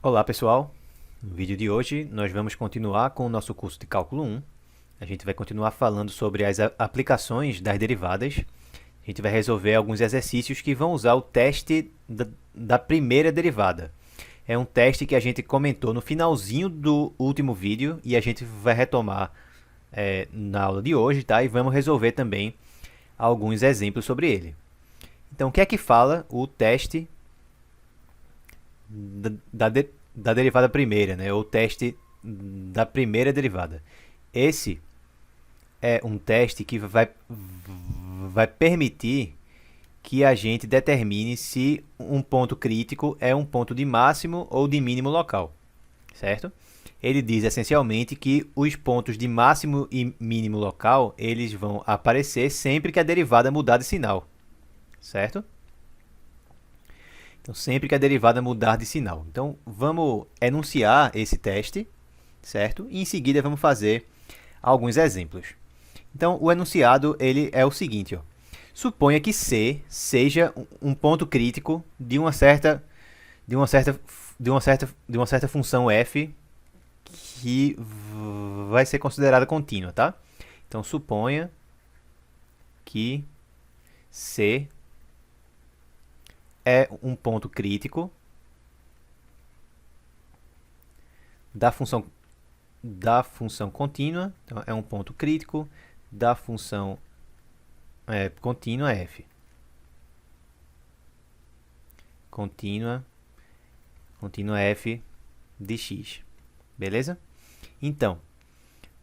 Olá pessoal, no vídeo de hoje nós vamos continuar com o nosso curso de Cálculo 1. A gente vai continuar falando sobre as aplicações das derivadas. A gente vai resolver alguns exercícios que vão usar o teste da primeira derivada. É um teste que a gente comentou no finalzinho do último vídeo e a gente vai retomar na aula de hoje, tá? E vamos resolver também alguns exemplos sobre ele. Então, o que é que fala o teste da derivada primeira, né? Ou teste da primeira derivada. Esse é um teste que vai permitir que a gente determine se um ponto crítico é um ponto de máximo ou de mínimo local, certo? Ele diz essencialmente que os pontos de máximo e mínimo local eles vão aparecer sempre que a derivada mudar de sinal, certo? Então, sempre que a derivada mudar de sinal. Então, vamos enunciar esse teste, certo? E em seguida vamos fazer alguns exemplos. Então, o enunciado ele é o seguinte, ó. Suponha que C seja um ponto crítico de uma certa função f que vai ser considerada contínua, tá? Então, suponha que C é um ponto crítico da função contínua. Então, é um ponto crítico da função contínua f. Contínua f de x. Beleza? Então,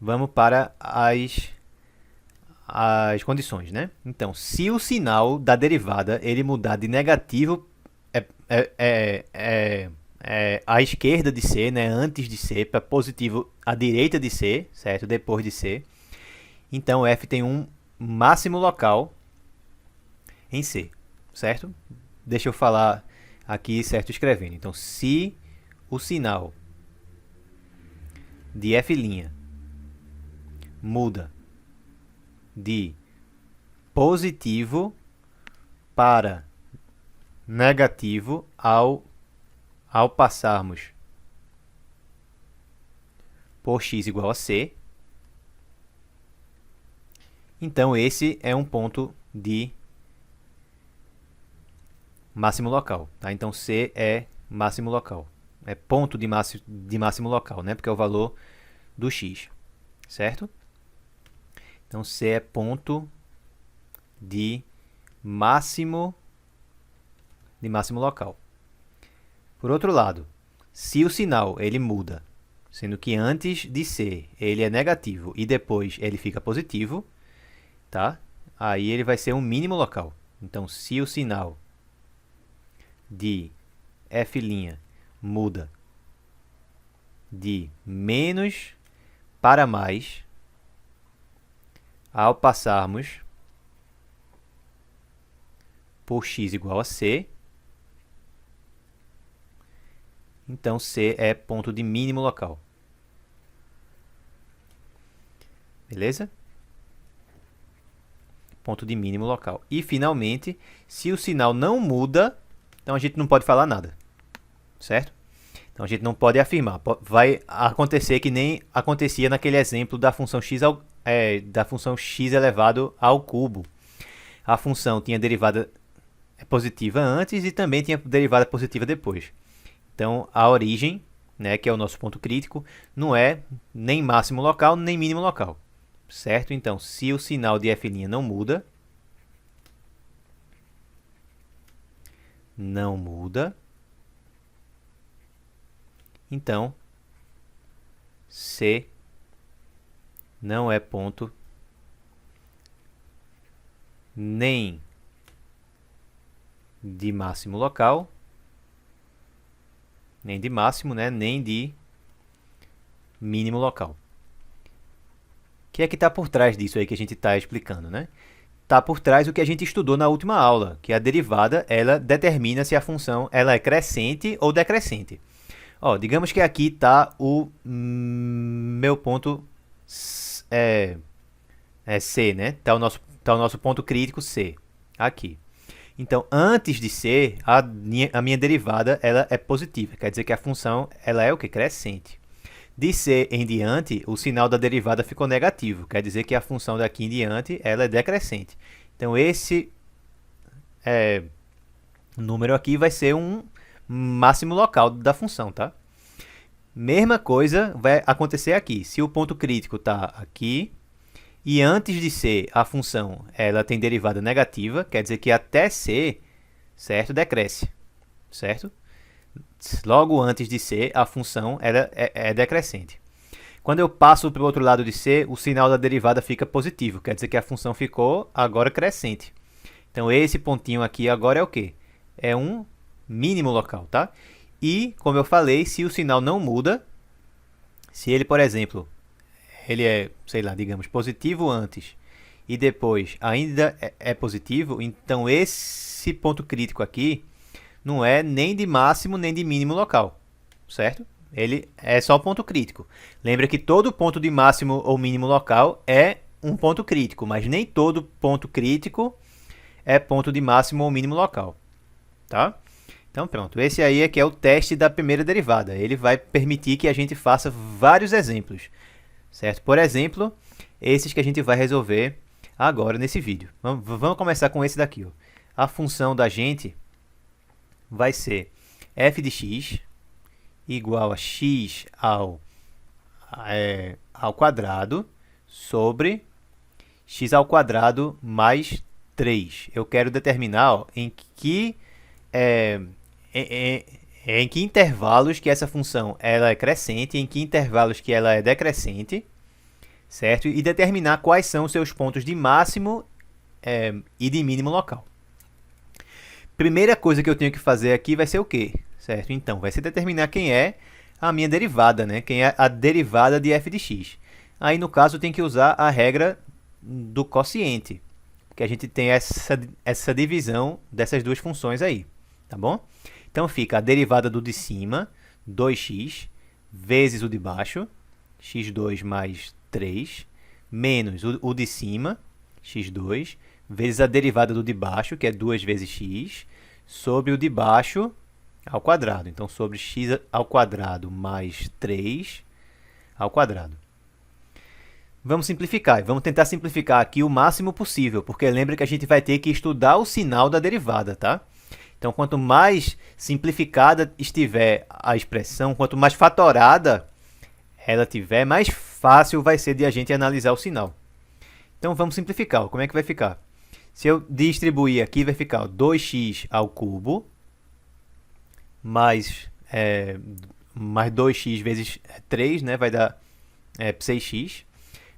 vamos para as condições, né? Então, se o sinal da derivada ele mudar de negativo à esquerda de C, né, antes de C, para positivo à direita de C, certo? Depois de C, então f tem um máximo local em C, certo? Deixa eu falar aqui certo escrevendo. Então, se o sinal de f' muda de positivo para negativo ao passarmos por x igual a c, então esse é um ponto de máximo local, tá? Então C é máximo local, é ponto de máximo local, né? Porque é o valor do x, certo? Então C é ponto de máximo local. Por outro lado, se o sinal ele muda, sendo que antes de C ele é negativo e depois ele fica positivo, tá? Aí ele vai ser um mínimo local. Então, se o sinal de f' muda de menos para mais ao passarmos por x igual a c, então C é ponto de mínimo local. Beleza? Ponto de mínimo local. E, finalmente, se o sinal não muda, então a gente não pode falar nada, certo? Então a gente não pode afirmar. Vai acontecer que nem acontecia naquele exemplo da função x elevado ao cubo. A função tinha derivada positiva antes e também tinha derivada positiva depois. Então, a origem, né, que é o nosso ponto crítico, não é nem máximo local, nem mínimo local, certo? Então, se o sinal de f' não muda, então, C não é ponto nem de máximo local, nem de máximo, né, nem de mínimo local. O que é que está por trás disso aí que a gente está explicando, né? Está por trás o que a gente estudou na última aula, que a derivada ela determina se a função ela é crescente ou decrescente. Ó, digamos que aqui está o meu ponto C, né? Está o nosso ponto crítico C, aqui. Então, antes de ser, a minha derivada ela é positiva. Quer dizer que a função ela é o que? Crescente. De C em diante, o sinal da derivada ficou negativo. Quer dizer que a função daqui em diante ela é decrescente. Então, esse número aqui vai ser um máximo local da função, tá? Mesma coisa vai acontecer aqui. Se o ponto crítico está aqui, e antes de C, a função ela tem derivada negativa, quer dizer que até C, certo, decresce, certo? Logo antes de C, a função ela é decrescente. Quando eu passo para o outro lado de C, o sinal da derivada fica positivo, quer dizer que a função ficou agora crescente. Então, esse pontinho aqui agora é o quê? É um mínimo local, tá? E, como eu falei, se o sinal não muda, se ele, por exemplo, ele é, sei lá, digamos, positivo antes e depois ainda é positivo, então esse ponto crítico aqui não é nem de máximo nem de mínimo local, certo? Ele é só ponto crítico. Lembra que todo ponto de máximo ou mínimo local é um ponto crítico, mas nem todo ponto crítico é ponto de máximo ou mínimo local, tá? Então pronto, esse aí é que é o teste da primeira derivada. Ele vai permitir que a gente faça vários exemplos, certo? Por exemplo, esses que a gente vai resolver agora nesse vídeo. Vamos começar com esse daqui, ó. A função da gente vai ser f de x igual a x ao quadrado sobre x ao quadrado mais 3. Eu quero determinar, ó, em que intervalos que essa função ela é crescente, em que intervalos que ela é decrescente, certo? E determinar quais são os seus pontos de máximo e de mínimo local. Primeira coisa que eu tenho que fazer aqui vai ser o quê? Certo? Então, vai ser determinar quem é a minha derivada, né? Quem é a derivada de f de x. Aí, no caso, tem que usar a regra do quociente, porque a gente tem essa divisão dessas duas funções aí, tá bom? Então, fica a derivada do de cima, 2x, vezes o de baixo, x2 mais 3, menos o de cima, x2, vezes a derivada do de baixo, que é 2 vezes x, sobre o de baixo ao quadrado. Então, sobre x ao quadrado mais 3 ao quadrado. Vamos simplificar. Vamos tentar simplificar aqui o máximo possível, porque lembra que a gente vai ter que estudar o sinal da derivada, tá? Então, quanto mais simplificada estiver a expressão, quanto mais fatorada ela tiver, mais fácil vai ser de a gente analisar o sinal. Então, vamos simplificar. Como é que vai ficar? Se eu distribuir aqui, vai ficar 2x ao cubo mais 2x vezes 3, né? Vai dar 6x,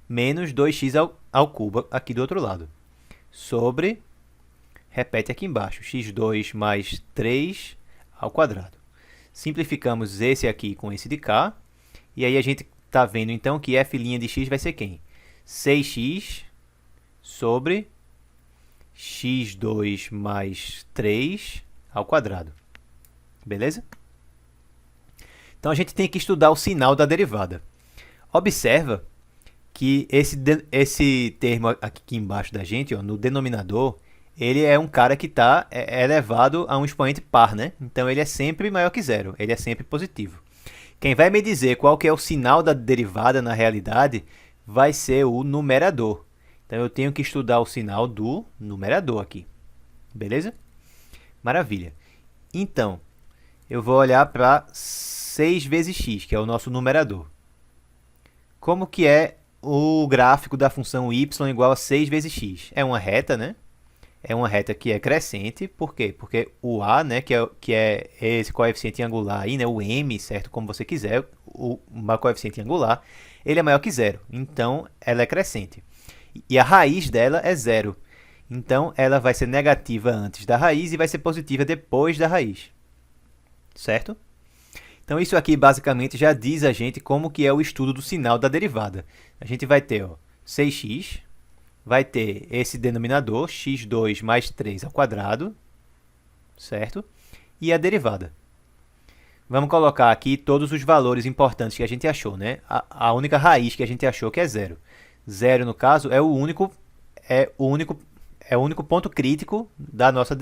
menos 2x ao cubo aqui do outro lado, sobre, repete aqui embaixo, x2 mais 3 ao quadrado. Simplificamos esse aqui com esse de cá, e aí a gente está vendo então que f' de x vai ser quem? 6x sobre x2 mais 3 ao quadrado. Beleza? Então, a gente tem que estudar o sinal da derivada. Observa que esse termo aqui embaixo da gente, ó, no denominador, ele é um cara que está elevado a um expoente par, né? Então, ele é sempre maior que zero, ele é sempre positivo. Quem vai me dizer qual que é o sinal da derivada na realidade vai ser o numerador. Então, eu tenho que estudar o sinal do numerador aqui. Beleza? Maravilha. Então, eu vou olhar para 6 vezes x, que é o nosso numerador. Como que é o gráfico da função y igual a 6 vezes x? É uma reta, né? É uma reta que é crescente. Por quê? Porque o a, né, que é esse coeficiente angular aí, né, o m, certo? Como você quiser, o coeficiente angular, ele é maior que zero. Então, ela é crescente. E a raiz dela é zero. Então, ela vai ser negativa antes da raiz e vai ser positiva depois da raiz. Certo? Então, isso aqui basicamente já diz a gente como que é o estudo do sinal da derivada. A gente vai ter 6x, vai ter esse denominador, x2 mais 3 ao quadrado, certo? E a derivada. Vamos colocar aqui todos os valores importantes que a gente achou, né? A única raiz que a gente achou que é zero. Zero, no caso, é o único ponto crítico da nossa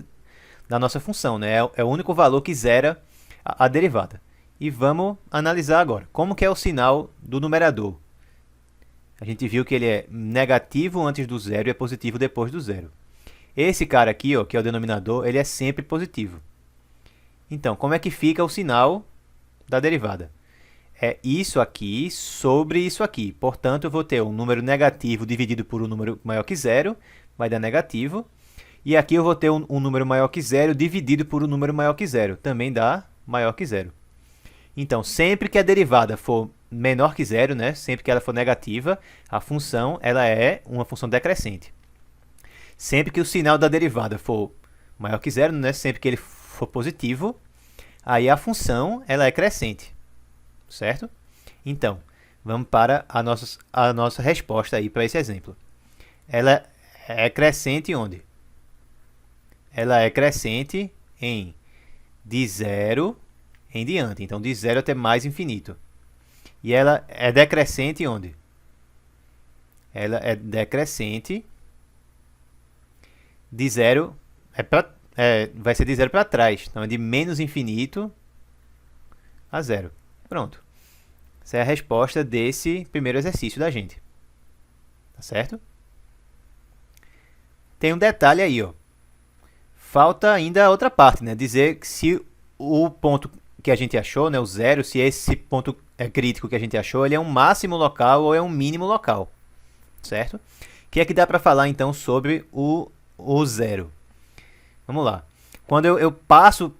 da nossa função, né? É o único valor que zera a derivada. E vamos analisar agora. Como que é o sinal do numerador? A gente viu que ele é negativo antes do zero e é positivo depois do zero. Esse cara aqui, ó, que é o denominador, ele é sempre positivo. Então, como é que fica o sinal da derivada? É isso aqui sobre isso aqui. Portanto, eu vou ter um número negativo dividido por um número maior que zero, vai dar negativo. E aqui eu vou ter um número maior que zero dividido por um número maior que zero, também dá maior que zero. Então, sempre que a derivada for menor que zero, né, sempre que ela for negativa, a função ela é uma função decrescente. Sempre que o sinal da derivada for maior que zero, né, sempre que ele for positivo, aí a função ela é crescente, certo? Então, vamos para a nossa resposta aí para esse exemplo. Ela é crescente onde? Ela é crescente em de zero em diante, então de zero até mais infinito. E ela é decrescente onde? Ela é decrescente de zero, vai ser de zero para trás, então é de menos infinito a zero. Pronto. Essa é a resposta desse primeiro exercício da gente. Tá certo? Tem um detalhe aí, ó. Falta ainda a outra parte, né? Dizer que se o ponto que a gente achou, né, o zero, se esse ponto crítico que a gente achou, ele é um máximo local ou é um mínimo local, certo? O que é que dá para falar, então, sobre o zero? Vamos lá. Quando eu passo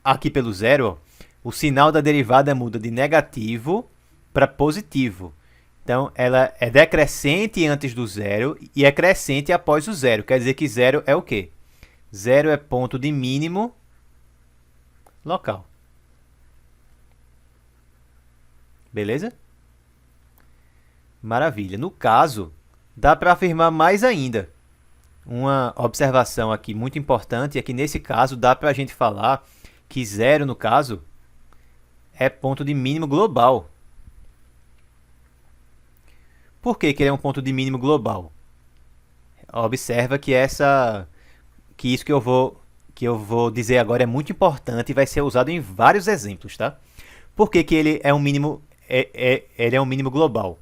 aqui pelo zero, ó, o sinal da derivada muda de negativo para positivo. Então, ela é decrescente antes do zero e é crescente após o zero. Quer dizer que zero é o quê? Zero é ponto de mínimo local. Beleza? Maravilha. No caso, dá para afirmar mais ainda. Uma observação aqui muito importante é que, nesse caso, dá para a gente falar que zero, no caso, é ponto de mínimo global. Por que ele é um ponto de mínimo global? Observa que isso que eu vou dizer agora é muito importante e vai ser usado em vários exemplos, tá? Por que ele é um mínimo, ele é um mínimo global,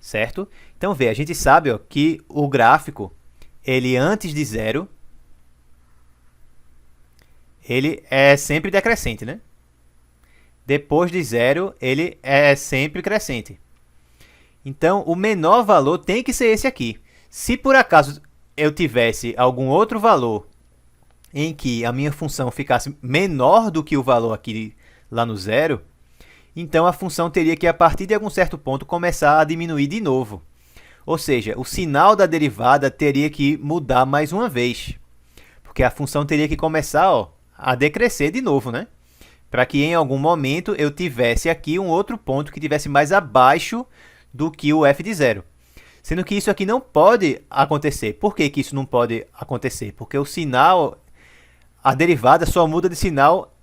certo? Então, a gente sabe, ó, que o gráfico, ele antes de zero, ele é sempre decrescente, né? Depois de zero, ele é sempre crescente. Então, o menor valor tem que ser esse aqui. Se por acaso eu tivesse algum outro valor em que a minha função ficasse menor do que o valor aqui lá no zero, então a função teria que, a partir de algum certo ponto, começar a diminuir de novo. Ou seja, o sinal da derivada teria que mudar mais uma vez. Porque a função teria que começar, ó, a decrescer de novo, né? Para que em algum momento eu tivesse aqui um outro ponto que tivesse mais abaixo do que o f de zero. Sendo que isso aqui não pode acontecer. Por que isso não pode acontecer? Porque o sinal, a derivada só muda de sinal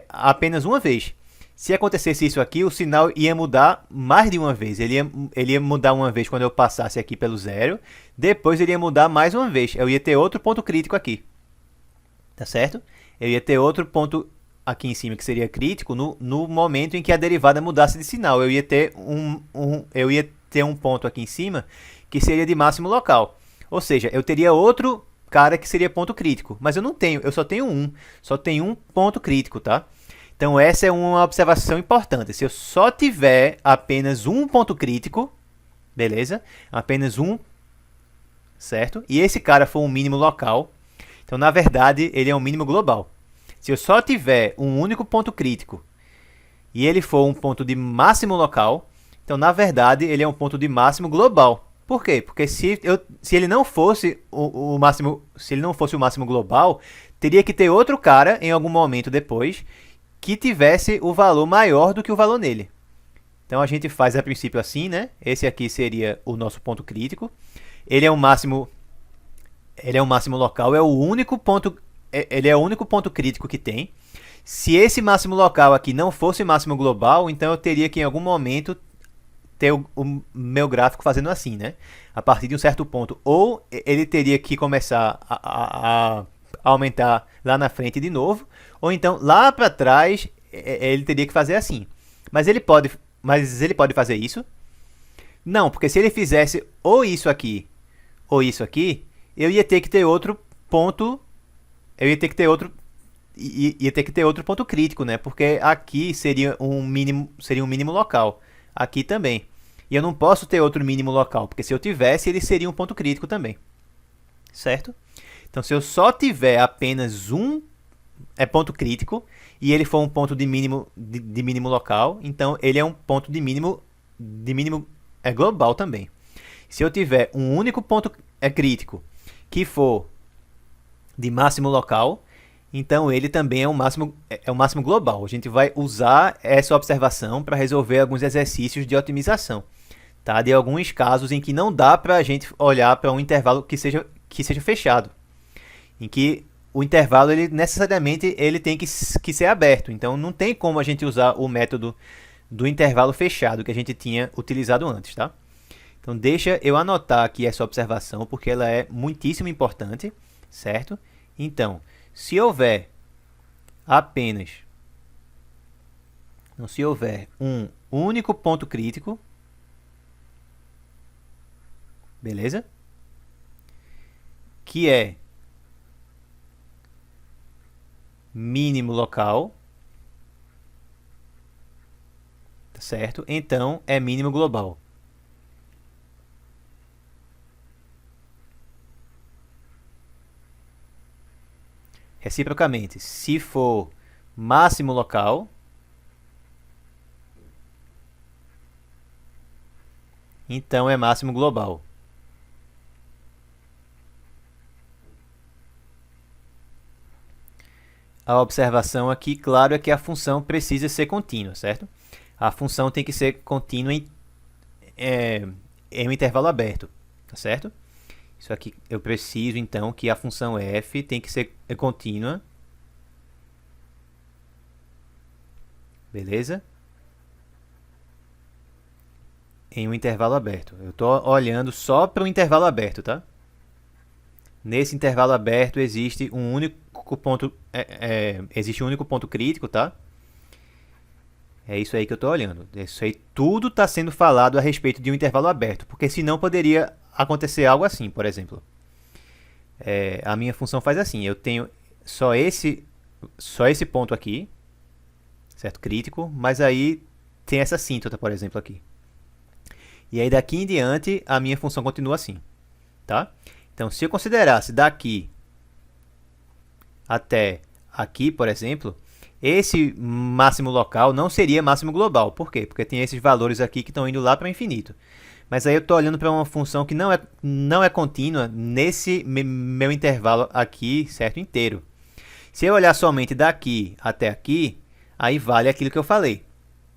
apenas uma vez. Se acontecesse isso aqui, o sinal ia mudar mais de uma vez. Ele ia mudar uma vez quando eu passasse aqui pelo zero. Depois ele ia mudar mais uma vez. Eu ia ter outro ponto crítico aqui. Tá certo? Eu ia ter outro ponto aqui em cima que seria crítico no momento em que a derivada mudasse de sinal. Eu ia ter um ponto aqui em cima que seria de máximo local. Ou seja, eu teria outro cara que seria ponto crítico. Mas eu não tenho, eu só tenho um. Só tenho um ponto crítico, tá? Então, essa é uma observação importante. Se eu só tiver apenas um ponto crítico, beleza? Apenas um, certo? E esse cara for um mínimo local, então, na verdade, ele é um mínimo global. Se eu só tiver um único ponto crítico e ele for um ponto de máximo local, então, na verdade, ele é um ponto de máximo global. Por quê? Porque se ele não fosse o máximo, se ele não fosse o máximo global, teria que ter outro cara em algum momento depois que tivesse o valor maior do que o valor nele. Então, a gente faz a princípio assim, né? Esse aqui seria o nosso ponto crítico. Ele é um máximo local, é o único ponto, ele é o único ponto crítico que tem. Se esse máximo local aqui não fosse máximo global, então eu teria que em algum momento ter o meu gráfico fazendo assim, né? A partir de um certo ponto. Ou ele teria que começar a aumentar lá na frente de novo, ou então lá para trás ele teria que fazer assim. Mas ele pode fazer isso? Não, porque se ele fizesse ou isso aqui eu ia ter que ter outro ponto, eu ia ter que ter outro ia ter que ter outro ponto crítico, né? Porque aqui seria um mínimo local, aqui também. E eu não posso ter outro mínimo local, porque se eu tivesse, ele seria um ponto crítico também. Certo? Então, se eu só tiver apenas um ponto crítico e ele for um ponto de mínimo local, então ele é um ponto de mínimo global também. Se eu tiver um único ponto crítico que for de máximo local, então ele também é um máximo global. A gente vai usar essa observação para resolver alguns exercícios de otimização, tá? De alguns casos em que não dá para a gente olhar para um intervalo que seja fechado, em que o intervalo necessariamente ele tem que ser aberto. Então não tem como a gente usar o método do intervalo fechado que a gente tinha utilizado antes, tá? Então deixa eu anotar aqui essa observação porque ela é muitíssimo importante, certo? Então, se houver um único ponto crítico, beleza? Que é mínimo local, tá certo? Então é mínimo global. Reciprocamente, se for máximo local, então é máximo global. A observação aqui, claro, é que a função precisa ser contínua, certo? A função tem que ser contínua em um intervalo aberto, tá certo? Isso aqui eu preciso, então, que a função f tem que ser contínua. Beleza? Em um intervalo aberto. Eu estou olhando só para o intervalo aberto, tá? Nesse intervalo aberto existe um único ponto, existe um único ponto crítico, tá? É isso aí que eu estou olhando. Isso aí tudo está sendo falado a respeito de um intervalo aberto, porque senão poderia acontecer algo assim, por exemplo. A minha função faz assim, eu tenho só esse ponto aqui, certo? Crítico, mas aí tem essa assíntota, por exemplo, aqui. E aí daqui em diante a minha função continua assim, tá? Então, se eu considerasse daqui até aqui, por exemplo, esse máximo local não seria máximo global. Por quê? Porque tem esses valores aqui que estão indo lá para o infinito. Mas aí eu estou olhando para uma função que não é contínua nesse meu intervalo aqui, certo? Inteiro. Se eu olhar somente daqui até aqui, aí vale aquilo que eu falei,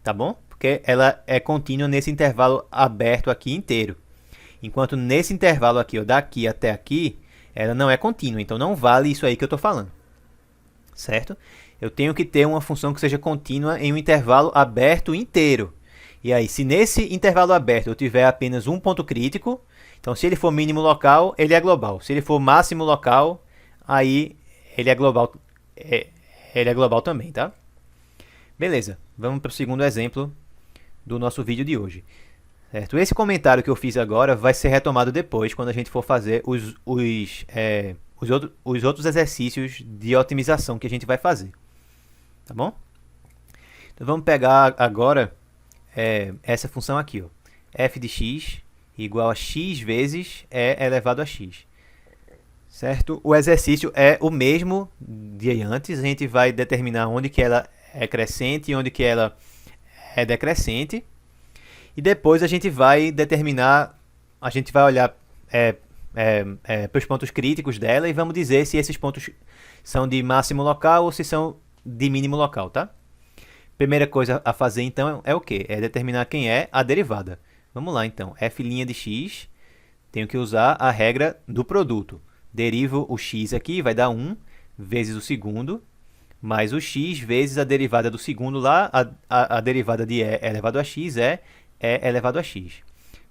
tá bom? Porque ela é contínua nesse intervalo aberto aqui inteiro. Enquanto nesse intervalo aqui, ó, daqui até aqui, ela não é contínua. Então não vale isso aí que eu estou falando, certo? Eu tenho que ter uma função que seja contínua em um intervalo aberto inteiro. E aí, se nesse intervalo aberto eu tiver apenas um ponto crítico, então se ele for mínimo local, ele é global. Se ele for máximo local, aí ele é global, ele é global também, tá? Beleza, vamos para o segundo exemplo do nosso vídeo de hoje. Certo? Esse comentário que eu fiz agora vai ser retomado depois, quando a gente for fazer os outros exercícios de otimização que a gente vai fazer. Tá bom? Então vamos pegar agora essa função aqui, ó. F de x igual a x vezes e elevado a x. Certo? O exercício é o mesmo de antes. A gente vai determinar onde que ela é crescente e onde que ela é decrescente. E depois a gente vai determinar, a gente vai olhar para os pontos críticos dela e vamos dizer se esses pontos são de máximo local ou se são de mínimo local, tá? Primeira coisa a fazer então é o quê? É determinar quem é a derivada. Vamos lá então, f' de x, tenho que usar a regra do produto. Derivo o x aqui, vai dar 1 vezes o segundo, mais o x vezes a derivada do segundo lá, a derivada de e elevado a x é e elevado a x.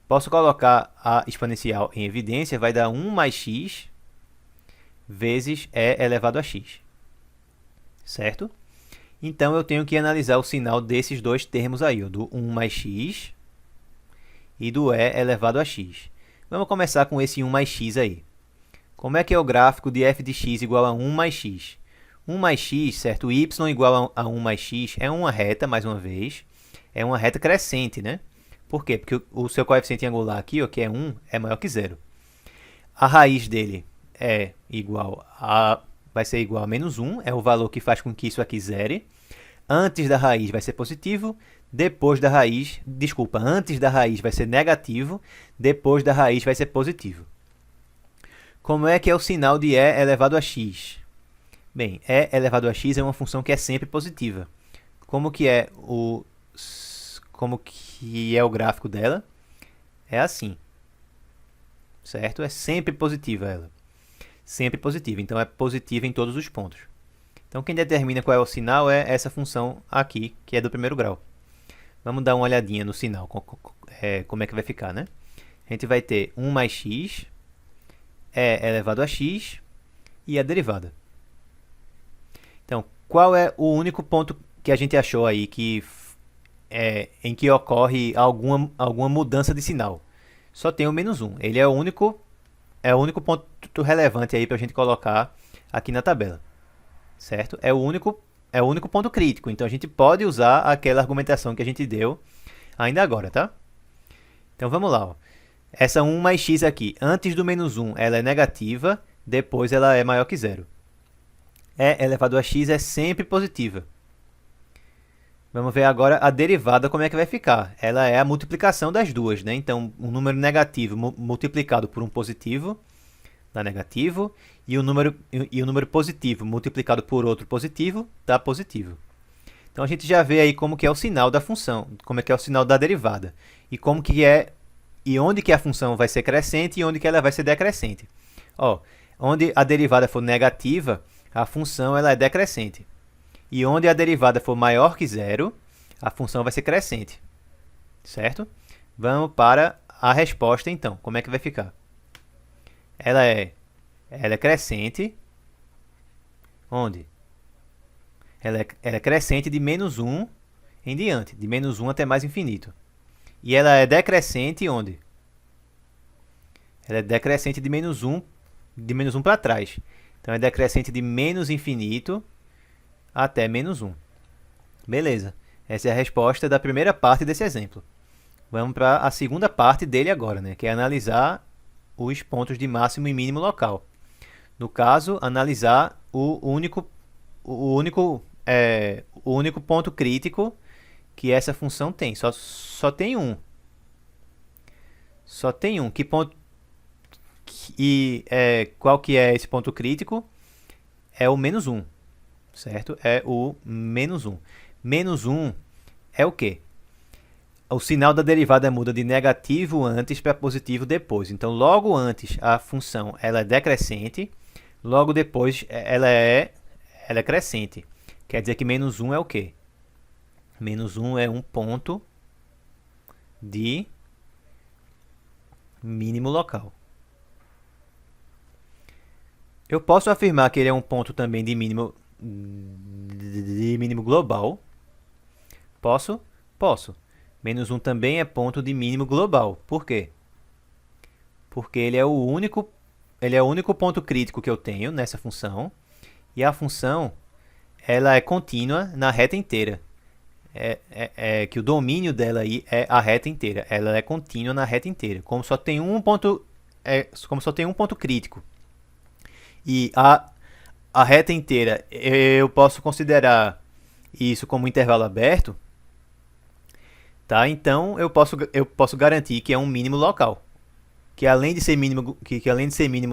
Posso colocar a exponencial em evidência, vai dar 1 mais x vezes e elevado a x. Certo? Então, eu tenho que analisar o sinal desses dois termos aí, ó, do 1 mais x e do e elevado a x. Vamos começar com esse 1 mais x aí. Como é que é o gráfico de f de x igual a 1 mais x? 1 mais x, certo? Y igual a 1 mais x é uma reta, mais uma vez. É uma reta crescente, né? Por quê? Porque o seu coeficiente angular aqui, ó, que é 1, é maior que zero. A raiz dele vai ser igual a menos 1, é o valor que faz com que isso aqui zere. Antes da raiz vai ser positivo, antes da raiz vai ser negativo, depois da raiz vai ser positivo. Como é que é o sinal de e elevado a x? Bem, e elevado a x é uma função que é sempre positiva. Como que é o gráfico dela? É assim, certo? É sempre positiva ela. Sempre positiva, então é positiva em todos os pontos. Então, quem determina qual é o sinal é essa função aqui, que é do primeiro grau. Vamos dar uma olhadinha no sinal, como é que vai ficar, né? A gente vai ter 1 mais x e elevado a x e a derivada. Então, qual é o único ponto que a gente achou aí em que ocorre alguma mudança de sinal? Só tem o menos 1. Ele é o único ponto relevante aí para a gente colocar aqui na tabela. Certo? É o único ponto crítico. Então, a gente pode usar aquela argumentação que a gente deu ainda agora, tá? Então, vamos lá. Ó. Essa 1 mais x aqui, antes do menos 1, ela é negativa, depois ela é maior que zero. E elevado a x é sempre positiva. Vamos ver agora a derivada, como é que vai ficar. Ela é a multiplicação das duas, né? Então, um número negativo multiplicado por um positivo dá negativo, e o número positivo multiplicado por outro positivo dá positivo. Então, a gente já vê aí como que é o sinal da função, como é que é o sinal da derivada, e onde que a função vai ser crescente e onde que ela vai ser decrescente. Ó, onde a derivada for negativa, a função ela é decrescente. E onde a derivada for maior que zero, a função vai ser crescente. Certo? Vamos para a resposta, então. Como é que vai ficar? Ela é crescente. Onde? Ela é crescente de menos 1 em diante. De menos 1 até mais infinito. E ela é decrescente onde? Ela é decrescente de menos 1 para trás. Então, é decrescente de menos infinito até menos 1. Beleza. Essa é a resposta da primeira parte desse exemplo. Vamos para a segunda parte dele agora, né? Que é analisar os pontos de máximo e mínimo local. No caso, analisar o único ponto crítico que essa função tem. Só tem um. Só tem um. Qual que é esse ponto crítico? É o menos 1. Certo? É o menos 1. Menos 1 é o quê? O sinal da derivada muda de negativo antes para positivo depois. Então, logo antes, a função ela é decrescente. Logo depois, ela é crescente. Quer dizer que menos 1 é o quê? Menos 1 é um ponto de mínimo local. Eu posso afirmar que ele é um ponto também de mínimo global. Posso? Posso. Menos 1 também é ponto de mínimo global. Por quê? Porque ele é o único ponto crítico que eu tenho nessa função. E a função ela é contínua na reta inteira. Que o domínio dela aí é a reta inteira. Ela é contínua na reta inteira. Como só tem um ponto crítico. E a reta inteira, eu posso considerar isso como intervalo aberto. Tá? Então, eu posso garantir que é um mínimo local. Que além de ser mínimo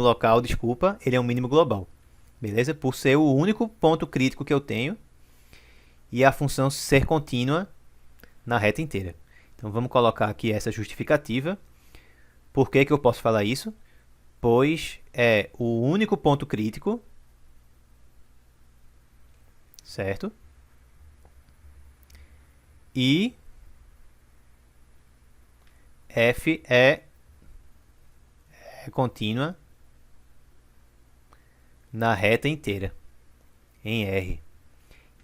local, desculpa, ele é um mínimo global. Beleza? Por ser o único ponto crítico que eu tenho e a função ser contínua na reta inteira. Então, vamos colocar aqui essa justificativa. Por que eu posso falar isso? Pois é o único ponto crítico, certo? E f é contínua na reta inteira, em R.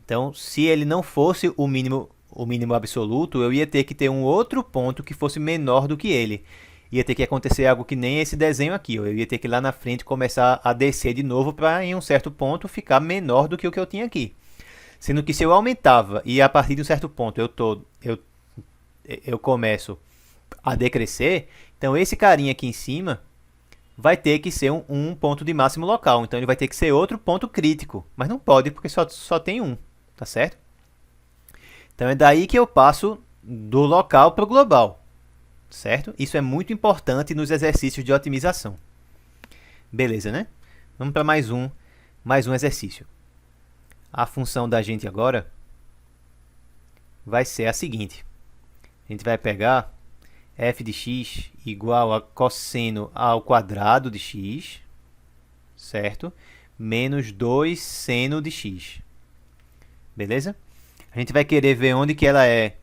Então, se ele não fosse o mínimo absoluto, eu ia ter que ter um outro ponto que fosse menor do que ele. Ia ter que acontecer algo que nem esse desenho aqui. Ó. Eu ia ter que ir lá na frente começar a descer de novo para, em um certo ponto, ficar menor do que o que eu tinha aqui. Sendo que se eu aumentava e a partir de um certo ponto eu começo a decrescer, então esse carinha aqui em cima vai ter que ser um ponto de máximo local. Então ele vai ter que ser outro ponto crítico. Mas não pode porque só tem um, tá certo? Então é daí que eu passo do local para o global. Certo? Isso é muito importante nos exercícios de otimização. Beleza, né? Vamos para mais um exercício. A função da gente agora vai ser a seguinte. A gente vai pegar f de x igual a cosseno ao quadrado de x, certo? Menos 2 seno de x. Beleza? A gente vai querer ver onde que ela é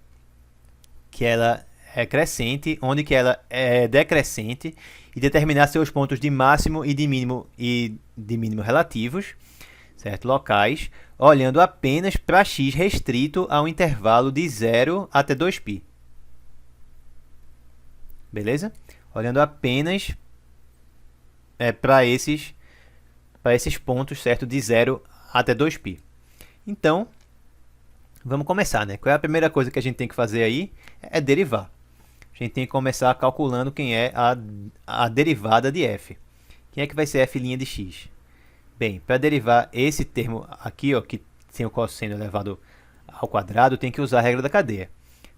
crescente, onde que ela é decrescente e determinar seus pontos de máximo e de mínimo relativos, certo? Locais, olhando apenas para x restrito ao intervalo de 0 até 2π. Beleza? Olhando apenas para esses pontos, certo? De 0 até 2π. Então, vamos começar, né? Qual é a primeira coisa que a gente tem que fazer aí? É derivar. A gente tem que começar calculando quem é a derivada de f. Quem é que vai ser f' de x? Bem, para derivar esse termo aqui, ó, que tem o cosseno elevado ao quadrado, tem que usar a regra da cadeia.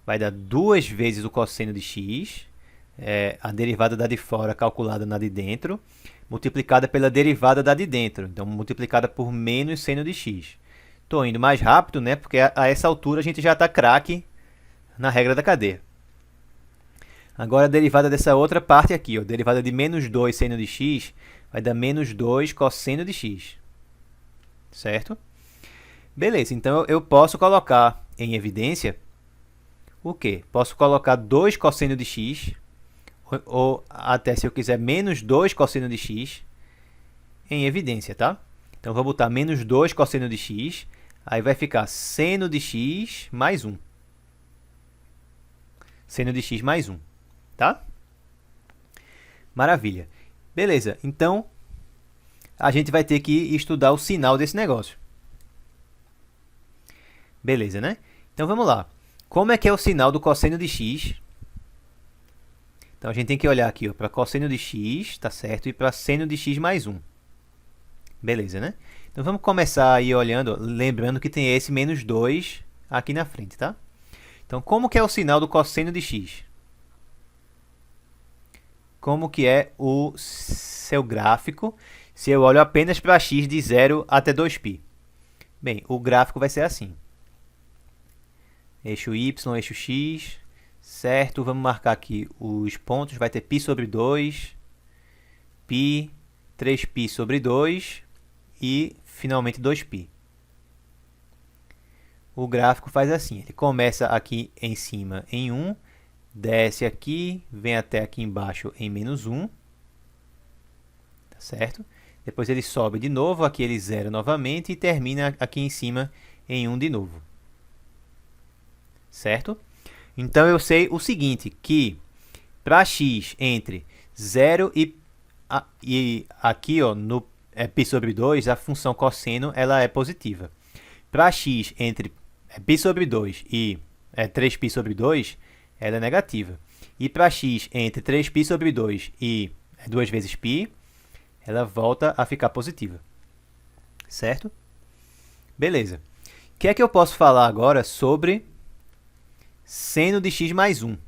Vai dar 2 vezes o cosseno de x, a derivada da de fora calculada na de dentro, multiplicada pela derivada da de dentro, então multiplicada por menos seno de x. Estou indo mais rápido, né, porque a essa altura a gente já está craque na regra da cadeia. Agora a derivada dessa outra parte aqui, ó, derivada de menos 2 seno de x, vai dar menos 2 cosseno de x. Certo? Beleza, então eu posso colocar em evidência o quê? Posso colocar 2 cosseno de x, ou até se eu quiser menos 2 cosseno de x, em evidência, tá? Então vou botar menos 2 cosseno de x, aí vai ficar seno de x mais 1. Seno de x mais 1. Tá? Maravilha. Beleza, então a gente vai ter que estudar o sinal desse negócio. Beleza, né? Então vamos lá. Como é que é o sinal do cosseno de x? Então a gente tem que olhar aqui para cosseno de x, tá certo? E para seno de x mais 1. Beleza, né? Então vamos começar aí olhando, lembrando que tem esse menos 2 aqui na frente, tá? Então como que é o sinal do cosseno de x? Como que é o seu gráfico se eu olho apenas para x de 0 até 2π. Bem, o gráfico vai ser assim. Eixo y, eixo x, certo? Vamos marcar aqui os pontos. Vai ter π sobre 2, π, 3π sobre 2 e, finalmente, 2π. O gráfico faz assim. Ele começa aqui em cima em 1, desce aqui, vem até aqui embaixo em menos 1, tá certo? Depois ele sobe de novo, aqui ele zera novamente e termina aqui em cima em 1 de novo. Certo? Então eu sei o seguinte, que para x entre 0 e aqui ó, no π sobre 2, a função cosseno ela é positiva. Para x entre π sobre 2 e 3π sobre 2, ela é negativa. E para x entre 3π sobre 2 e 2 vezes π, ela volta a ficar positiva. Certo? Beleza. O que é que eu posso falar agora sobre seno de x mais 1?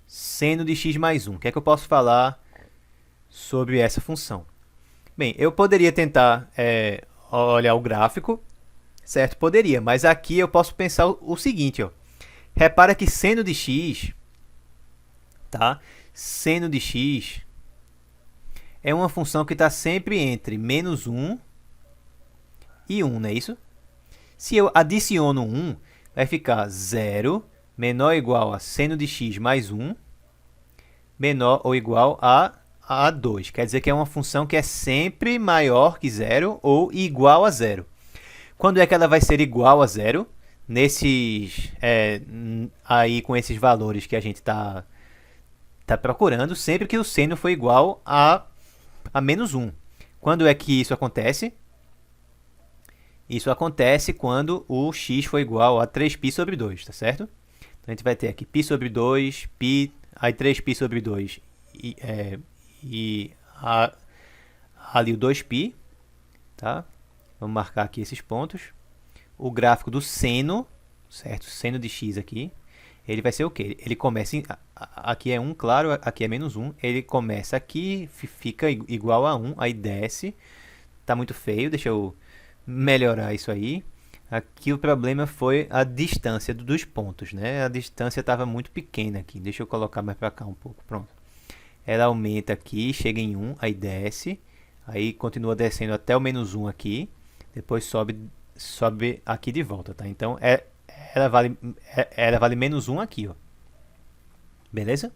Seno de x mais 1. O que é que eu posso falar sobre essa função? Bem, eu poderia tentar olhar o gráfico, certo? Poderia, mas aqui eu posso pensar o seguinte, ó. Repara que seno de x, tá? Seno de x é uma função que está sempre entre menos 1 e 1, não é isso? Se eu adiciono 1, vai ficar 0 menor ou igual a seno de x mais 1, menor ou igual a a 2. Quer dizer que é uma função que é sempre maior que zero ou igual a zero. Quando é que ela vai ser igual a zero? Nesses, aí com esses valores que a gente está procurando, sempre que o seno for igual a menos 1. Quando é que isso acontece? Isso acontece quando o x for igual a 3π sobre 2, tá certo? Então a gente vai ter aqui π sobre 2, π, aí 3π sobre 2 e ali o 2π, tá? Vamos marcar aqui esses pontos. O gráfico do seno, certo? Seno de x aqui, ele vai ser o quê? Ele começa, aqui é 1, claro, aqui é menos 1. Ele começa aqui, fica igual a 1, aí desce. Tá muito feio, deixa eu melhorar isso aí. Aqui o problema foi a distância dos pontos, né? A distância estava muito pequena aqui. Deixa eu colocar mais para cá um pouco, pronto. Ela aumenta aqui, chega em 1, aí desce. Aí continua descendo até o menos 1 aqui. Depois sobe aqui de volta, tá? Então, ela vale menos 1 aqui, ó. Beleza?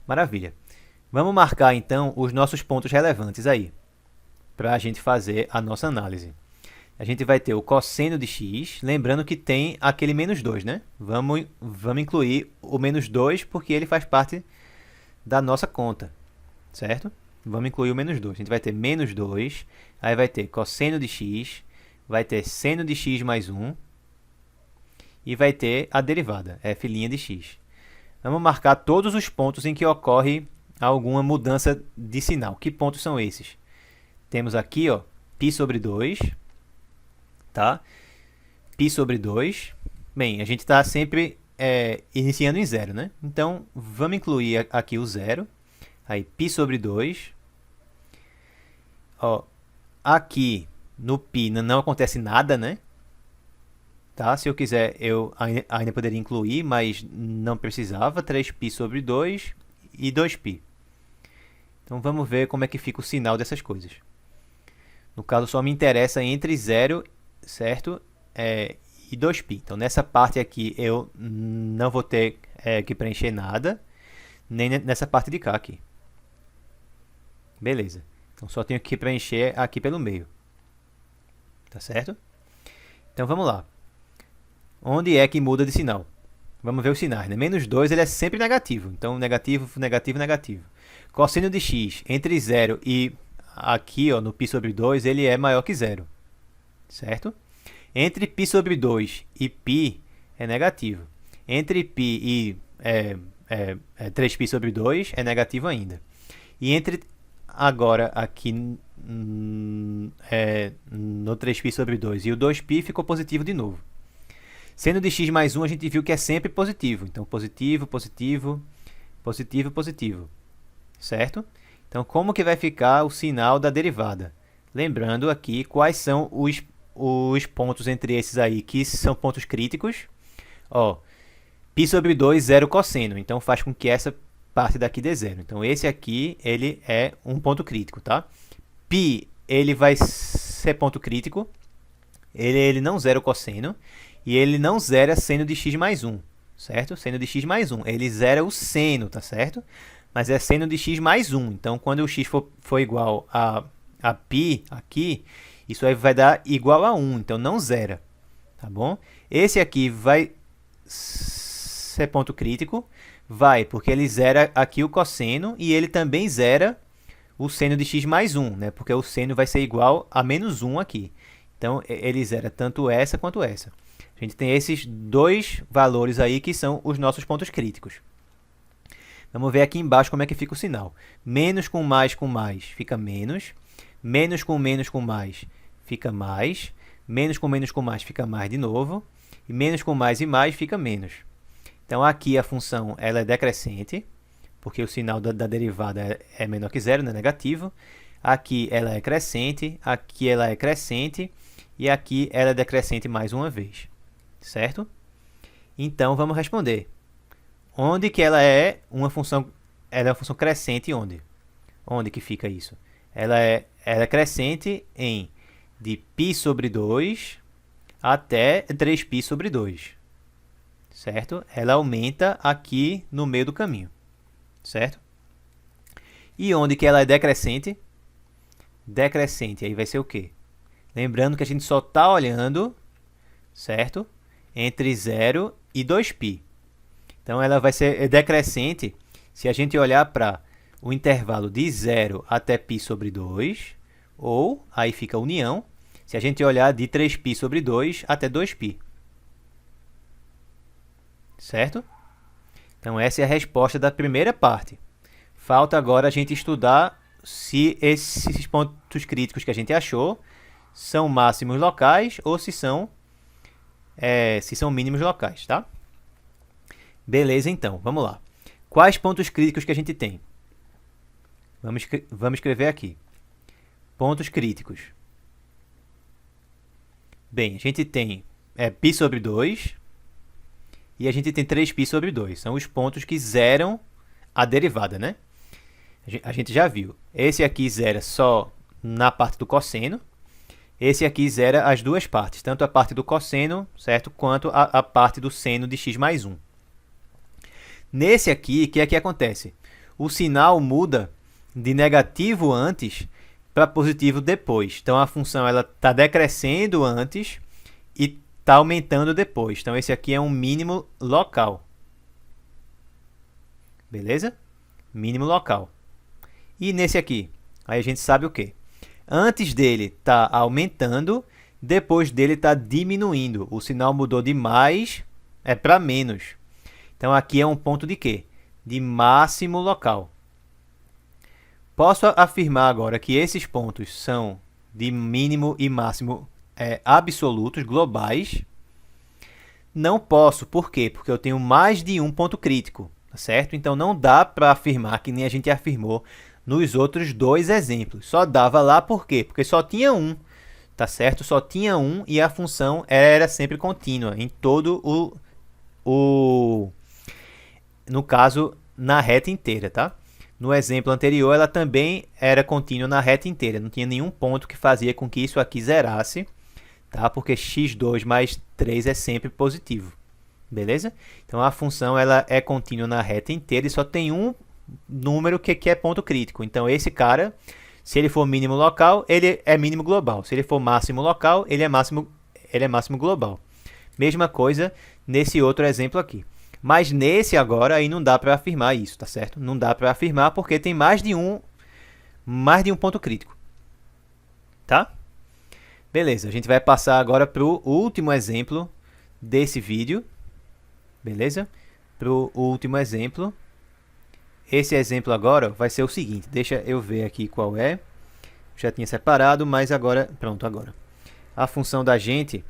Maravilha. Vamos marcar, então, os nossos pontos relevantes aí, para a gente fazer a nossa análise. A gente vai ter o cosseno de x, lembrando que tem aquele menos 2, né? Vamos incluir o menos 2 porque ele faz parte da nossa conta, certo? Vamos incluir o menos 2. A gente vai ter menos 2, aí vai ter cosseno de x, vai ter seno de x mais 1 e vai ter a derivada, f' de x. Vamos marcar todos os pontos em que ocorre alguma mudança de sinal. Que pontos são esses? Temos aqui, ó, π sobre 2, tá? Π sobre 2. Bem, a gente está sempre iniciando em zero, né? Então, vamos incluir aqui o zero. Aí, π sobre 2. Ó, aqui no π não acontece nada, né? Tá? Se eu quiser, eu ainda poderia incluir, mas não precisava. 3π sobre 2 e 2π. Então, vamos ver como é que fica o sinal dessas coisas. No caso, só me interessa entre 0, certo? E 2π. Então, nessa parte aqui, eu não vou ter que preencher nada, nem nessa parte de cá aqui. Beleza. Então, só tenho que preencher aqui pelo meio. Tá certo? Então, vamos lá. Onde é que muda de sinal? Vamos ver os sinais, né? Menos 2 ele é sempre negativo. Então, negativo, negativo, negativo. Cosseno de x entre 0 e aqui, ó, no π sobre 2, ele é maior que 0. Certo? Entre π sobre 2 e π é negativo. Entre π e 3π sobre 2 é negativo ainda. E entre agora aqui no 3π sobre 2 e o 2π ficou positivo de novo. Seno de x mais 1 a gente viu que é sempre positivo. Então, positivo, positivo, positivo, positivo. Certo? Então, como que vai ficar o sinal da derivada? Lembrando aqui quais são os pontos entre esses aí que são pontos críticos. Ó, π sobre 2, zero cosseno. Então, faz com que essa parte daqui dê zero. Então, esse aqui, ele é um ponto crítico, tá? π, ele vai ser ponto crítico. Ele não zera o cosseno. E ele não zera seno de x mais 1, certo? Seno de x mais 1. Ele zera o seno, tá certo? Mas é seno de x mais 1. Então, quando o x for igual a π aqui, isso aí vai dar igual a 1. Então, não zera, tá bom? Esse aqui vai ser ponto crítico. Vai, porque ele zera aqui o cosseno e ele também zera o seno de x mais 1, né? Porque o seno vai ser igual a menos 1 aqui. Então, ele zera tanto essa quanto essa. A gente tem esses dois valores aí que são os nossos pontos críticos. Vamos ver aqui embaixo como é que fica o sinal. Menos com mais fica menos. Menos com mais fica mais. Menos com mais fica mais de novo. E menos com mais e mais fica menos. Então, aqui a função ela é decrescente, porque o sinal da derivada é menor que zero, né? Negativo. Aqui ela é crescente, aqui ela é crescente e aqui ela é decrescente mais uma vez. Certo? Então, vamos responder. Onde que ela é uma função? Ela é uma função crescente onde? Onde que fica isso? Ela é crescente em de π sobre 2 até 3π sobre 2. Certo? Ela aumenta aqui no meio do caminho. Certo? E onde que ela é decrescente? Decrescente, aí vai ser o quê? Lembrando que a gente só está olhando, certo? Entre 0 e 2π. Então, ela vai ser decrescente se a gente olhar para o intervalo de 0 até π sobre 2, ou, aí fica a união, se a gente olhar de 3π sobre 2 até 2π. Certo? Então, essa é a resposta da primeira parte. Falta agora a gente estudar se esses pontos críticos que a gente achou são máximos locais ou se são mínimos locais, tá? Beleza, então, vamos lá. Quais pontos críticos que a gente tem? Vamos escrever aqui. Pontos críticos. Bem, a gente tem π sobre 2 e a gente tem 3π sobre 2. São os pontos que zeram a derivada, né? A gente já viu. Esse aqui zera só na parte do cosseno. Esse aqui zera as duas partes, tanto a parte do cosseno, certo? Quanto a parte do seno de x mais 1. Nesse aqui, o que é que acontece? O sinal muda de negativo antes para positivo depois. Então, a função está decrescendo antes e está aumentando depois. Então, esse aqui é um mínimo local. Beleza? Mínimo local. E nesse aqui? Aí a gente sabe o quê? Antes dele está aumentando, depois dele está diminuindo. O sinal mudou de mais para menos. Então, aqui é um ponto de quê? De máximo local. Posso afirmar agora que esses pontos são de mínimo e máximo absolutos, globais. Não posso, por quê? Porque eu tenho mais de um ponto crítico, tá certo? Então, não dá para afirmar que nem a gente afirmou nos outros dois exemplos. Só dava lá por quê? Porque só tinha um, tá certo? Só tinha um e a função era sempre contínua em todo no caso, na reta inteira, tá? No exemplo anterior, ela também era contínua na reta inteira. Não tinha nenhum ponto que fazia com que isso aqui zerasse, tá? Porque x2 mais 3 é sempre positivo, beleza? Então, a função ela é contínua na reta inteira e só tem um número que é ponto crítico. Então, esse cara, se ele for mínimo local, ele é mínimo global. Se ele for máximo local, ele é máximo global. Mesma coisa nesse outro exemplo aqui. Mas nesse agora, aí não dá para afirmar isso, tá certo? Não dá para afirmar porque tem mais de um ponto crítico. Tá? Beleza, a gente vai passar agora para o último exemplo desse vídeo. Beleza? Para o último exemplo. Esse exemplo agora vai ser o seguinte. Deixa eu ver aqui qual é. Já tinha separado, mas agora... Pronto, agora. A função da gente,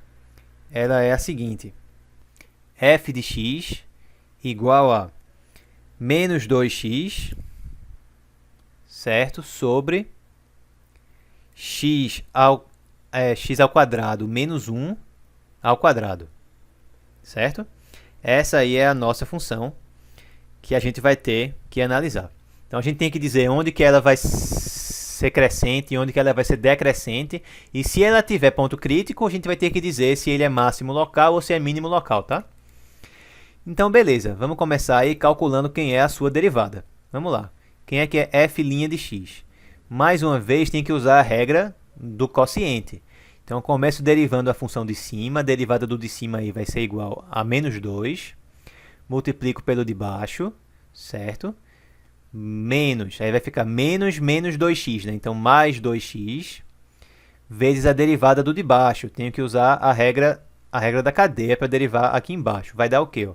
ela é a seguinte. F de x igual a menos 2x, certo? Sobre x ao quadrado menos 1 ao quadrado, certo? Essa aí é a nossa função que a gente vai ter que analisar. Então, a gente tem que dizer onde que ela vai ser crescente e onde que ela vai ser decrescente. E se ela tiver ponto crítico, a gente vai ter que dizer se ele é máximo local ou se é mínimo local, tá? Então, beleza. Vamos começar aí calculando quem é a sua derivada. Vamos lá. Quem é que é f' de x? Mais uma vez, tem que usar a regra do quociente. Então, eu começo derivando a função de cima. A derivada do de cima aí vai ser igual a menos 2. Multiplico pelo de baixo, certo? Menos, aí vai ficar menos 2x, né? Então, mais 2x vezes a derivada do de baixo. Tenho que usar a regra da cadeia para derivar aqui embaixo. Vai dar o quê?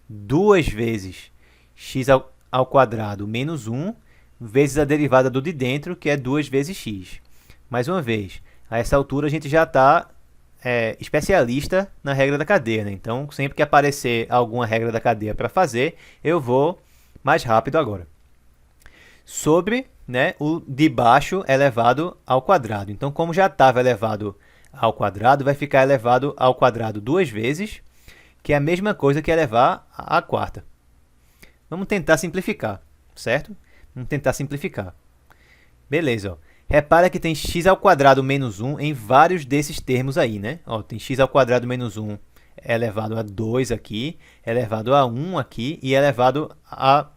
2 vezes x ao quadrado menos 1 vezes a derivada do de dentro, que é 2 vezes x. Mais uma vez, a essa altura a gente já está especialista na regra da cadeia, né? Então, sempre que aparecer alguma regra da cadeia para fazer, eu vou mais rápido agora. Sobre, né, o de baixo elevado ao quadrado. Então, como já estava elevado ao quadrado, vai ficar elevado ao quadrado 2 vezes, que é a mesma coisa que elevar à quarta. Vamos tentar simplificar, certo? Vamos tentar simplificar. Beleza, ó. Repara que tem x ao quadrado menos 1 em vários desses termos aí, né? Ó, tem x ao quadrado menos 1 elevado a 2 aqui, elevado a 1 aqui e elevado a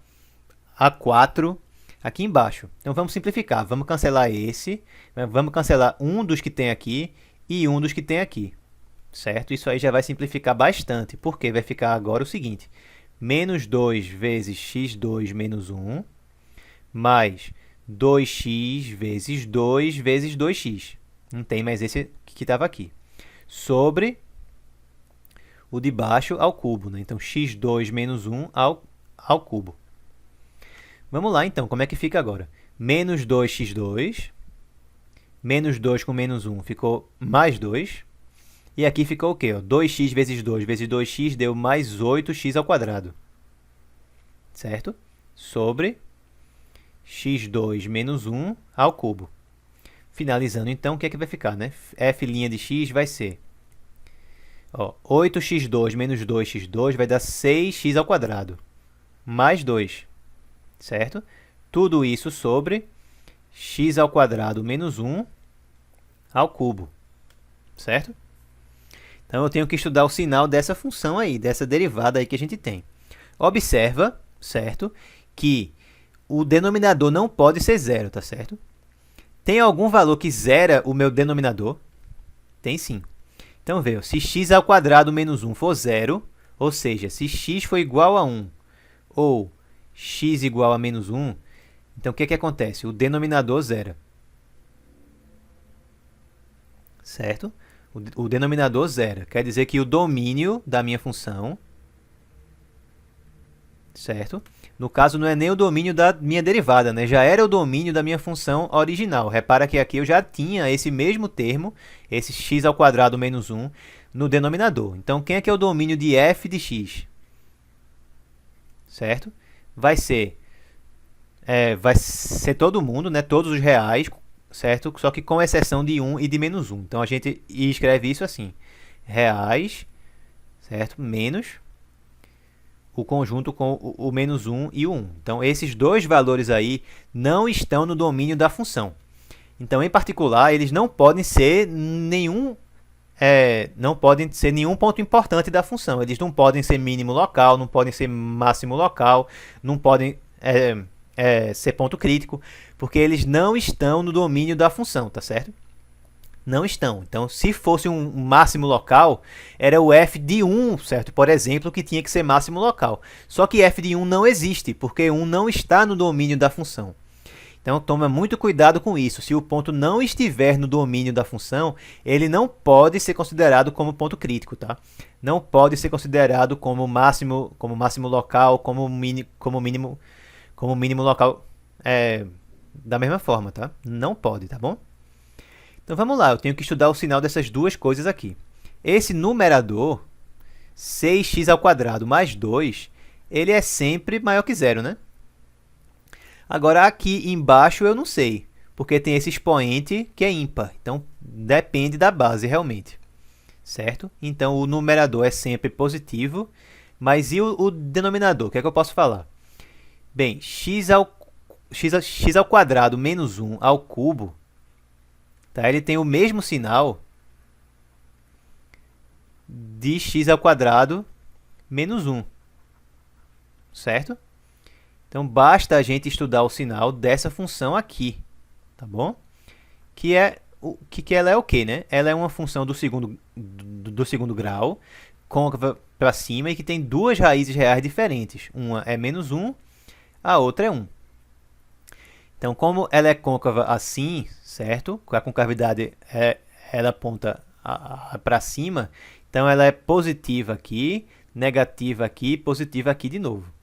4 aqui embaixo. Então vamos simplificar, vamos cancelar esse, vamos cancelar um dos que tem aqui e um dos que tem aqui, certo? Isso aí já vai simplificar bastante, porque vai ficar agora o seguinte, menos 2 vezes x2 menos 1, mais 2x vezes 2 vezes 2x, não tem mais esse que estava aqui, sobre o de baixo ao cubo, né? Então x2 menos 1 ao cubo. Vamos lá, então, como é que fica agora? Menos 2x2, menos 2 com menos 1 ficou mais 2. E aqui ficou o quê? 2x vezes 2 vezes 2x deu mais 8x ao quadrado. Certo? Sobre x2 menos 1 ao cubo. Finalizando, então, o que é que vai ficar, né? F' de x vai ser 8x2 menos 2x2 vai dar 6x ao quadrado, mais 2. Certo? Tudo isso sobre x ao quadrado menos 1 ao cubo, certo? Então, eu tenho que estudar o sinal dessa função aí, dessa derivada aí que a gente tem. Observa, certo, que o denominador não pode ser zero, tá certo? Tem algum valor que zera o meu denominador? Tem sim. Então, veja, se x ao quadrado menos 1 for zero, ou seja, se x for igual a 1 ou x igual a menos 1, então o que é que acontece? O denominador zera. Certo? O denominador zera. Quer dizer que o domínio da minha função, certo? No caso, não é nem o domínio da minha derivada, né? Já era o domínio da minha função original. Repara que aqui eu já tinha esse mesmo termo, esse x ao quadrado menos 1, no denominador. Então, quem é que é o domínio de f de x? Certo? Vai ser todo mundo, né? Todos os reais, certo? Só que com exceção de 1 e de menos 1. Então, a gente escreve isso assim. Reais, certo? Menos o conjunto com o menos 1 e o 1. Então, esses dois valores aí não estão no domínio da função. Então, em particular, eles não podem ser nenhum ponto importante da função. Eles não podem ser mínimo local, não podem ser máximo local, não podem ser ponto crítico, porque eles não estão no domínio da função, tá certo? Não estão. Então, se fosse um máximo local, era o f de 1, certo? Por exemplo, que tinha que ser máximo local. Só que f de 1 não existe, porque 1 não está no domínio da função. Então, toma muito cuidado com isso. Se o ponto não estiver no domínio da função, ele não pode ser considerado como ponto crítico, tá? Não pode ser considerado como máximo local, como mínimo local, da mesma forma, tá? Não pode, tá bom? Então, vamos lá. Eu tenho que estudar o sinal dessas duas coisas aqui. Esse numerador, 6x ao quadrado mais 2, ele é sempre maior que zero, né? Agora, aqui embaixo eu não sei, porque tem esse expoente que é ímpar. Então, depende da base, realmente. Certo? Então, o numerador é sempre positivo. Mas e o denominador? O que é que eu posso falar? Bem, x ao quadrado menos 1 ao cubo, tá? Ele tem o mesmo sinal de x ao quadrado menos 1. Certo? Então, basta a gente estudar o sinal dessa função aqui, tá bom? Que ela é o quê, né? Ela é uma função do segundo grau, côncava para cima, e que tem duas raízes reais diferentes. Uma é menos 1, a outra é 1. Então, como ela é côncava assim, certo? A concavidade ela aponta para cima, então ela é positiva aqui, negativa aqui, positiva aqui de novo.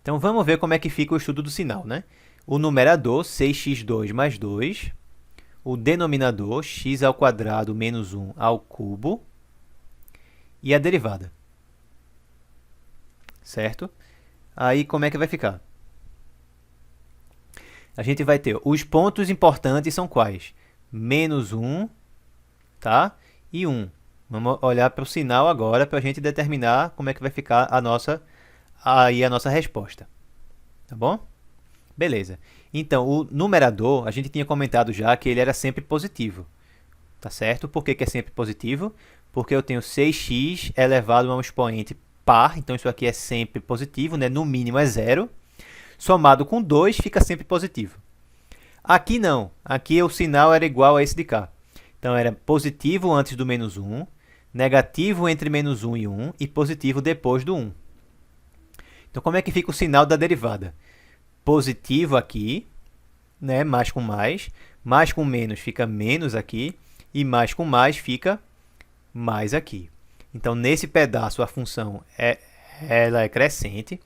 Então, vamos ver como é que fica o estudo do sinal, né? O numerador, 6x2 mais 2. O denominador, x ao quadrado menos 1 ao cubo. E a derivada. Certo? Aí, como é que vai ficar? A gente vai ter os pontos importantes são quais? Menos 1, tá? E 1. Vamos olhar para o sinal agora para a gente determinar como é que vai ficar a nossa resposta. Tá bom? Beleza. Então, o numerador, a gente tinha comentado já que ele era sempre positivo. Tá certo? Por que é sempre positivo? Porque eu tenho 6x elevado a um expoente par, então isso aqui é sempre positivo, né? No mínimo é zero. somado com 2 fica sempre positivo. Aqui não, aqui o sinal era igual a esse de cá. Então era positivo antes do menos 1, negativo entre menos 1 e 1 e positivo depois do 1. Então como é que fica o sinal da derivada? Positivo aqui, né, mais com menos fica menos aqui, e mais com mais fica mais aqui. Então, nesse pedaço, a função ela é crescente,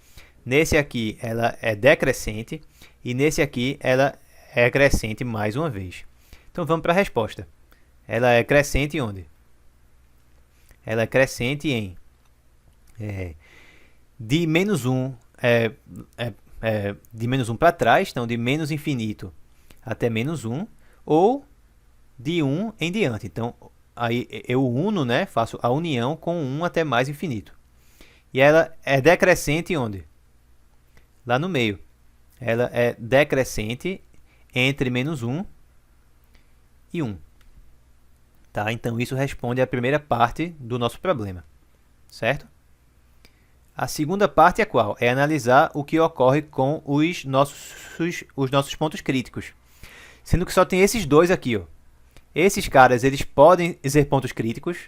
nesse aqui ela é decrescente, e nesse aqui ela é crescente mais uma vez. Então, vamos para a resposta. Ela é crescente onde? Ela é crescente em de menos 1, de menos 1 para trás, então de menos infinito até menos 1, ou de 1 em diante. Então, aí eu uno, né, faço a união com 1 até mais infinito. E ela é decrescente onde? Lá no meio. Ela é decrescente entre menos 1 e 1. Tá? Então, isso responde à primeira parte do nosso problema. Certo? A segunda parte é qual? É analisar o que ocorre com os nossos pontos críticos. Sendo que só tem esses dois aqui, ó. Esses caras, eles podem ser pontos críticos?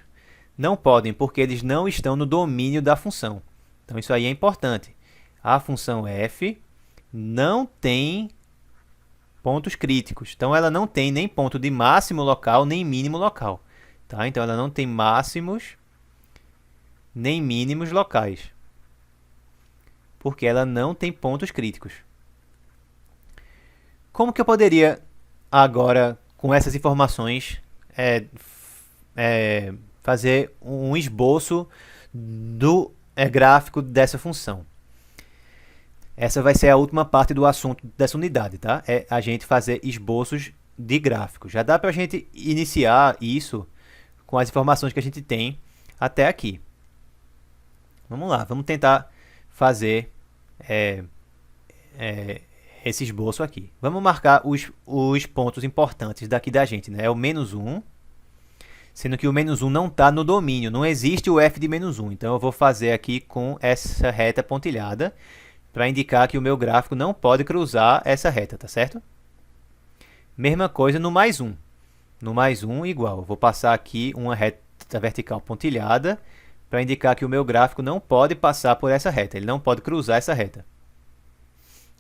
Não podem, porque eles não estão no domínio da função. Então, isso aí é importante. A função f não tem pontos críticos. Então, ela não tem nem ponto de máximo local, nem mínimo local. Tá? Então, ela não tem máximos nem mínimos locais. Porque ela não tem pontos críticos. Como que eu poderia, agora, com essas informações, fazer um esboço do gráfico dessa função? Essa vai ser a última parte do assunto dessa unidade, tá? É a gente fazer esboços de gráficos. Já dá para a gente iniciar isso com as informações que a gente tem até aqui. Vamos lá, vamos tentar fazer esse esboço aqui. Vamos marcar os pontos importantes daqui da gente, né? É o menos 1, sendo que o menos 1 não está no domínio, não existe o f de menos 1. Então, eu vou fazer aqui com essa reta pontilhada para indicar que o meu gráfico não pode cruzar essa reta, tá certo? Mesma coisa no mais 1. No mais 1, igual. Eu vou passar aqui uma reta vertical pontilhada para indicar que o meu gráfico não pode passar por essa reta, ele não pode cruzar essa reta.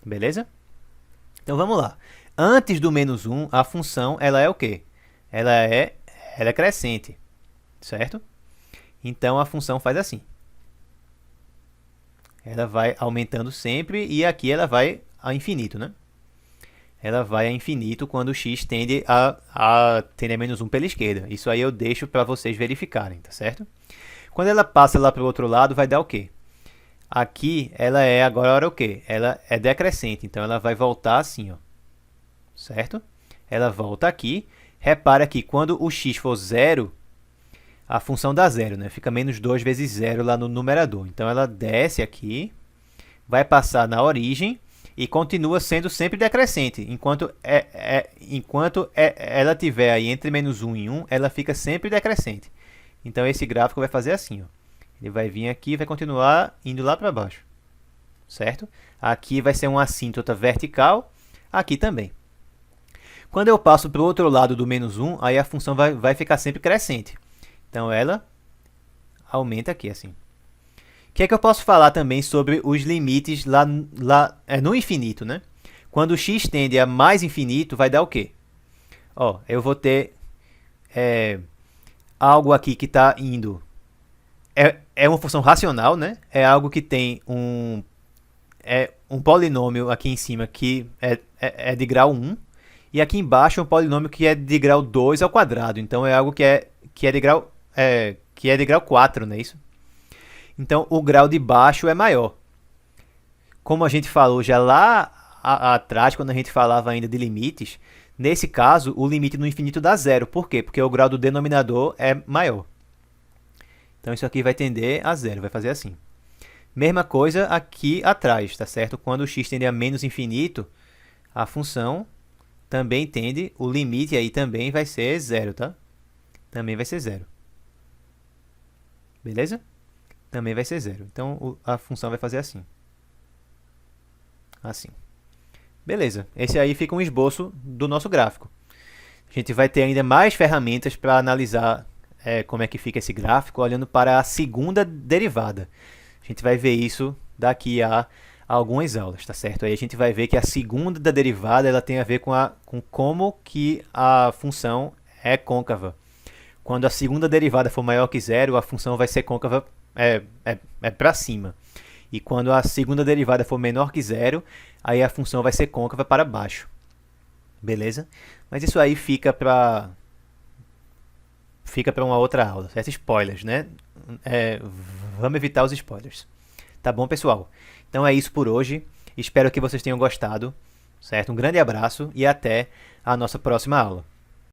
Beleza? Então, vamos lá. Antes do menos 1, a função ela é o quê? Ela é crescente, certo? Então, a função faz assim. Ela vai aumentando sempre e aqui ela vai a infinito, né? Ela vai a infinito quando o x tende a menos 1 pela esquerda. Isso aí eu deixo para vocês verificarem, tá certo? Quando ela passa lá para o outro lado, vai dar o quê? Aqui, ela é agora o quê? Ela é decrescente, então ela vai voltar assim, ó. Certo? Ela volta aqui. Repara que quando o x for 0, a função dá 0, né? Fica menos 2 vezes 0 lá no numerador. Então, ela desce aqui, vai passar na origem e continua sendo sempre decrescente. Enquanto ela estiver aí entre menos 1 e 1, ela fica sempre decrescente. Então, esse gráfico vai fazer assim, ó. Ele vai vir aqui e vai continuar indo lá para baixo. Certo? Aqui vai ser uma assíntota vertical, aqui também. Quando eu passo para o outro lado do menos 1, aí a função vai ficar sempre crescente. Então, ela aumenta aqui, assim. O que é que eu posso falar também sobre os limites lá no infinito, né? Quando o x tende a mais infinito, vai dar o quê? Ó, eu vou ter algo aqui que está indo... É uma função racional, né? É algo que tem um polinômio aqui em cima que é de grau 1. E aqui embaixo é um polinômio que é de grau 2 ao quadrado. Então, é algo que é de grau 4, não é isso? Então, o grau de baixo é maior. Como a gente falou já lá atrás, quando a gente falava ainda de limites, nesse caso, o limite no infinito dá 0. Por quê? Porque o grau do denominador é maior. Então, isso aqui vai tender a 0, vai fazer assim. Mesma coisa aqui atrás, tá certo? Quando o x tende a menos infinito, a função também tende, o limite aí também vai ser 0, tá? Também vai ser 0. Beleza? Também vai ser 0. Então, a função vai fazer assim. assim. Beleza, esse aí fica um esboço do nosso gráfico. A gente vai ter ainda mais ferramentas para analisar como é que fica esse gráfico, olhando para a segunda derivada. A gente vai ver isso daqui a algumas aulas, tá certo? Aí a gente vai ver que a segunda da derivada ela tem a ver com como que a função é côncava. Quando a segunda derivada for maior que zero, a função vai ser côncava para cima. E quando a segunda derivada for menor que zero, aí a função vai ser côncava para baixo. Beleza? Mas isso aí fica para uma outra aula, certo? Spoilers, né? Vamos evitar os spoilers. Tá bom, pessoal? Então é isso por hoje. Espero que vocês tenham gostado, certo? Um grande abraço e até a nossa próxima aula.